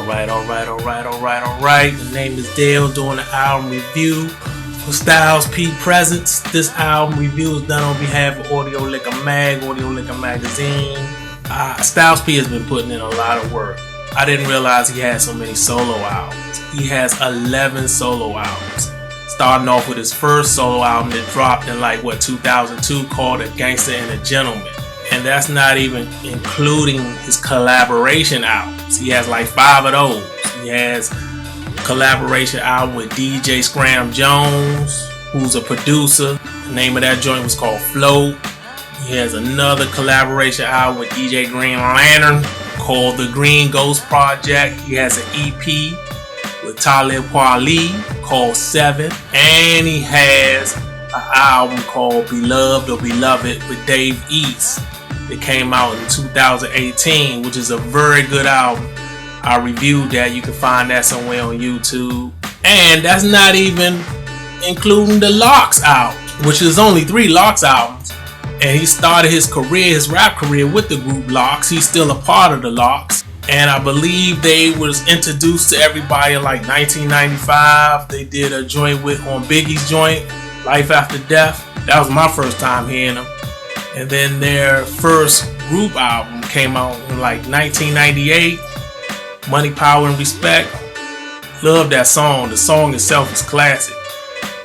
Alright. The name is Dale, doing an album review for Styles P Presents. This album review is done on behalf of Audio Liquor Magazine. Styles P has been putting in a lot of work. I didn't realize he had so many solo albums. He has 11 solo albums. Starting off with his first solo album that dropped in 2002 called A Gangster and a Gentleman. And that's not even including his collaboration albums. He has 5 of those. He has a collaboration album with DJ Scram Jones, who's a producer. The name of that joint was called Float. He has another collaboration album with DJ Green Lantern called The Green Ghost Project. He has an EP with Talib Kweli called 7. And he has an album called Beloved or Beloved with Dave East. It came out in 2018, which is a very good album. I reviewed that. You can find that somewhere on YouTube. And that's not even including the Locks album, which is only 3 Locks albums. And he started his rap career with the group Locks. He's still a part of the Locks. And I believe they was introduced to everybody in 1995. They did a joint on Biggie's joint, Life After Death. That was my first time hearing them. And then their first group album came out in 1998, Money, Power, and Respect. Love that song. The song itself is classic.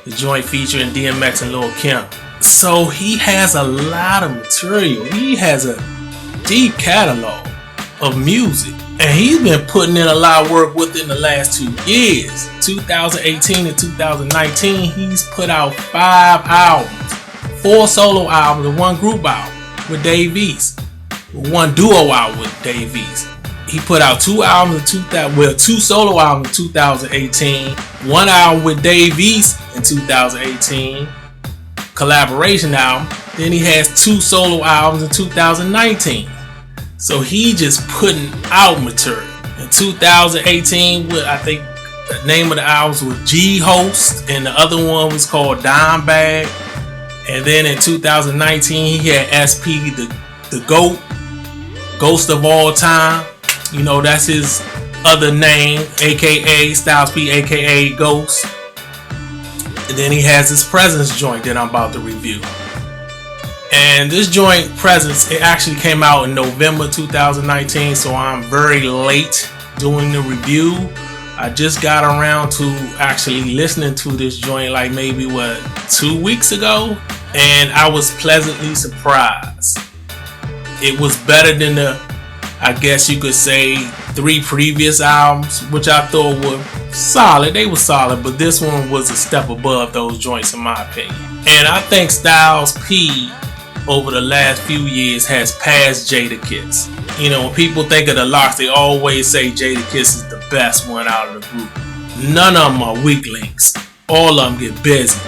The joint featuring DMX and Lil' Kim. So he has a lot of material. He has a deep catalog of music. And he's been putting in a lot of work within the last 2 years. 2018 and 2019, he's put out 5 albums. 4 solo albums and 1 group album with Dave East. 1 duo album with Dave East. He put out 2 albums in 2 solo albums in 2018. 1 album with Dave East in 2018. Collaboration album. Then he has 2 solo albums in 2019. So he just putting out material. In 2018, I think the name of the albums was G Host, and the other one was called Dime Bag. And then in 2019, he had SP, the GOAT, Ghost of All Time. You know, that's his other name, aka Styles P, aka Ghost. And then he has his Presence joint that I'm about to review. And this joint, Presence, it actually came out in November 2019, so I'm very late doing the review. I just got around to actually listening to this joint maybe 2 weeks ago, and I was pleasantly surprised. It was better than I guess you could say, 3 previous albums, which I thought were solid. They were solid, but this one was a step above those joints in my opinion. And I think Styles P over the last few years has passed Jadakiss. You know, when people think of the Locks, they always say Jadakiss is the best one out of the group. None of them are weak links. All of them get busy.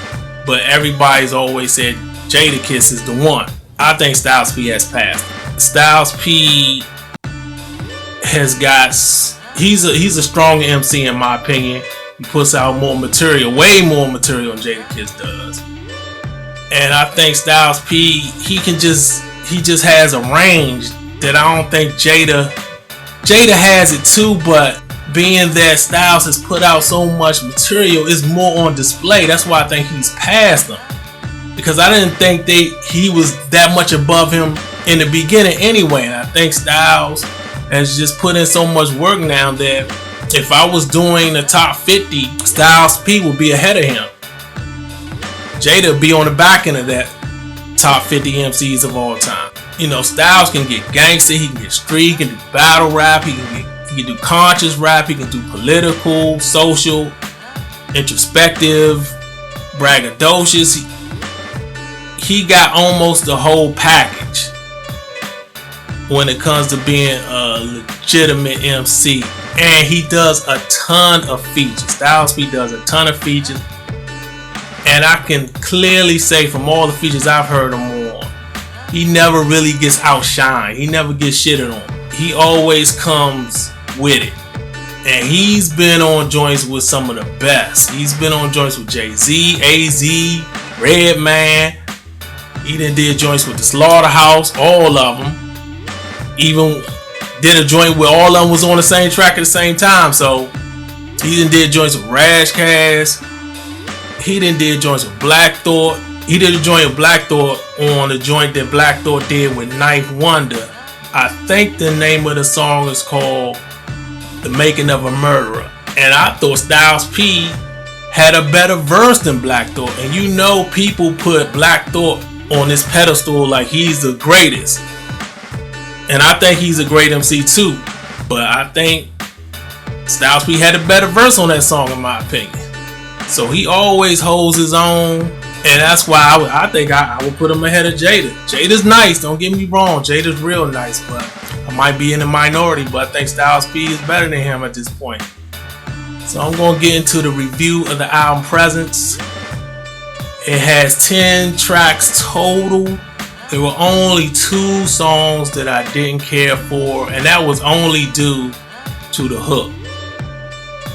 But everybody's always said Jadakiss is the one. I think Styles P has passed. Styles P has got... He's a stronger MC in my opinion. He puts out more material, way more material than Jadakiss does. And I think Styles P, he just has a range that I don't think Jada has it too, but being that Styles has put out so much material, is more on display. That's why I think he's past them. Because I didn't think he was that much above him in the beginning anyway. And I think Styles has just put in so much work now that if I was doing the top 50, Styles P would be ahead of him. Jada be on the back end of that top 50 MCs of all time. You know, Styles can get gangster, he can get street, he can do battle rap, he can do conscious rap, he can do political, social, introspective, braggadocious. He got almost the whole package when it comes to being a legitimate MC. And he does a ton of features. Styles P does a ton of features. And I can clearly say from all the features I've heard him on, he never really gets outshined. He never gets shitted on. He always comes with it. And he's been on joints with some of the best. He's been on joints with Jay-Z, AZ, Redman. He done did joints with the Slaughterhouse, all of them. Even did a joint where all of them was on the same track at the same time. So he done did joints with Rashcast. He done did joints with Black Thought. He did a joint with Black Thought on the joint that Black Thought did with Ninth Wonder. I think the name of the song is called The Making of a Murderer. And I thought Styles P had a better verse than Black Thought. And you know people put Black Thought on this pedestal like he's the greatest. And I think he's a great MC too. But I think Styles P had a better verse on that song in my opinion. So he always holds his own. And that's why I think I would put him ahead of Jada. Jada's nice, don't get me wrong. Jada's real nice, but I might be in the minority. But I think Styles P is better than him at this point. So I'm going to get into the review of the album Presence. It has 10 tracks total. There were only 2 songs that I didn't care for, and that was only due to the hook.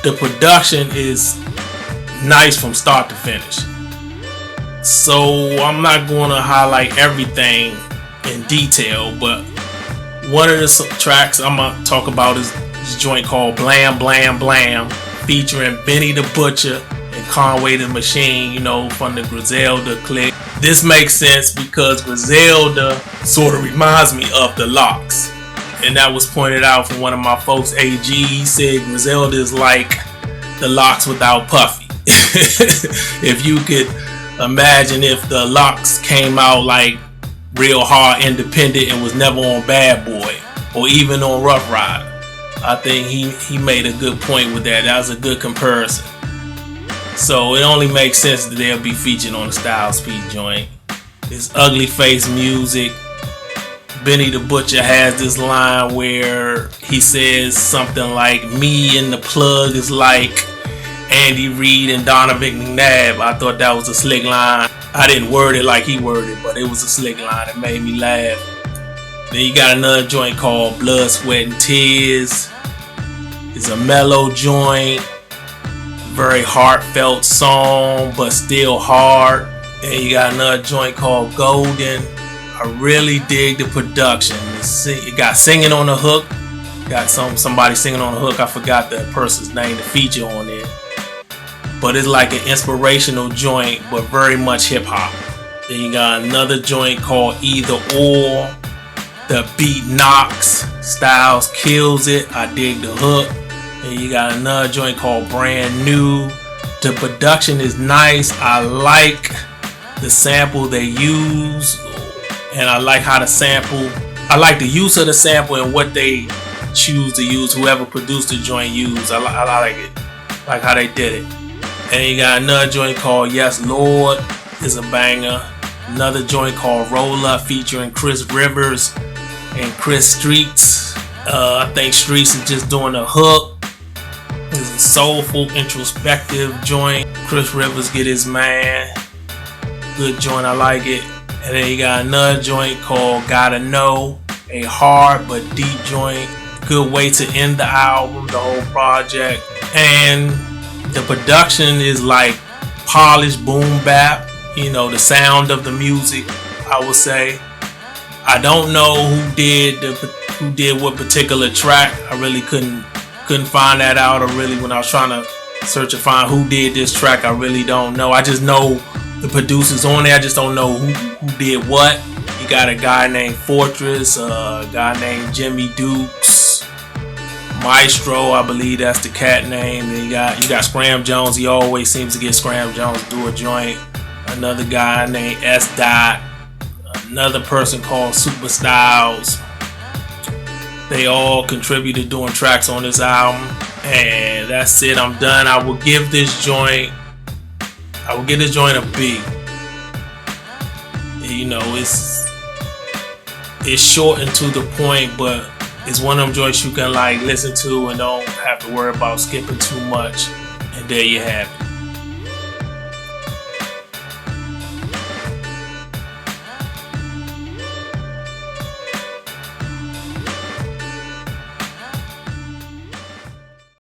The production is nice from start to finish. So I'm not going to highlight everything in detail, but one of the tracks I'm going to talk about is this joint called Blam Blam Blam, featuring Benny the Butcher and Conway the Machine, you know, from the Griselda clique. This makes sense because Griselda sort of reminds me of the Lox. And that was pointed out from one of my folks, AG. He said Griselda is like the Lox without Puffy. If you could imagine if the Lox came out like real hard independent and was never on Bad Boy or even on Rough Rider. I think he made a good point with that. That was a good comparison. So it only makes sense that they'll be featured on the Styles P joint. It's ugly face music. Benny the Butcher has this line where he says something like, "Me and the plug is like Andy Reid and Donovan McNabb." I thought that was a slick line. I didn't word it like he worded it, but it was a slick line. It made me laugh. Then you got another joint called Blood, Sweat, and Tears. It's a mellow joint. Very heartfelt song, but still hard. And you got another joint called Golden. I really dig the production. It got singing on the hook. Got somebody singing on the hook. I forgot the person's name to feature on it. But it's like an inspirational joint, but very much hip hop. Then you got another joint called Either Or. The beat knocks. Styles kills it. I dig the hook. And you got another joint called Brand New. The production is nice. I like the sample they use. And I like how the the use of the sample and what they choose to use. Whoever produced the joint used. I like it. Like how they did it. And you got another joint called Yes Lord. Is a banger. Another joint called Roll Up featuring Chris Rivers and Chris Streets. I think Streets is just doing a hook. It's a soulful, introspective joint. Chris Rivers get his man. Good joint, I like it. And then you got another joint called Gotta Know. A hard but deep joint. Good way to end the album, the whole project. And the production is like polished boom bap. You know, the sound of the music, I would say. I don't know who did what particular track. I really couldn't find that out, or really when I was trying to search and find who did this track, I really don't know. I just know the producers on there. I just don't know who did what. You got a guy named Fortress, a guy named Jimmy Dukes, Maestro, I believe that's the cat name. And you got Scram Jones. He always seems to get Scram Jones to do a joint. Another guy named S. Dot. Another person called Super Styles. They all contributed doing tracks on this album. And that's it. I'm done. I will give this joint a B. You know, it's short and to the point, but it's one of them joints you can like listen to and don't have to worry about skipping too much. And there you have it.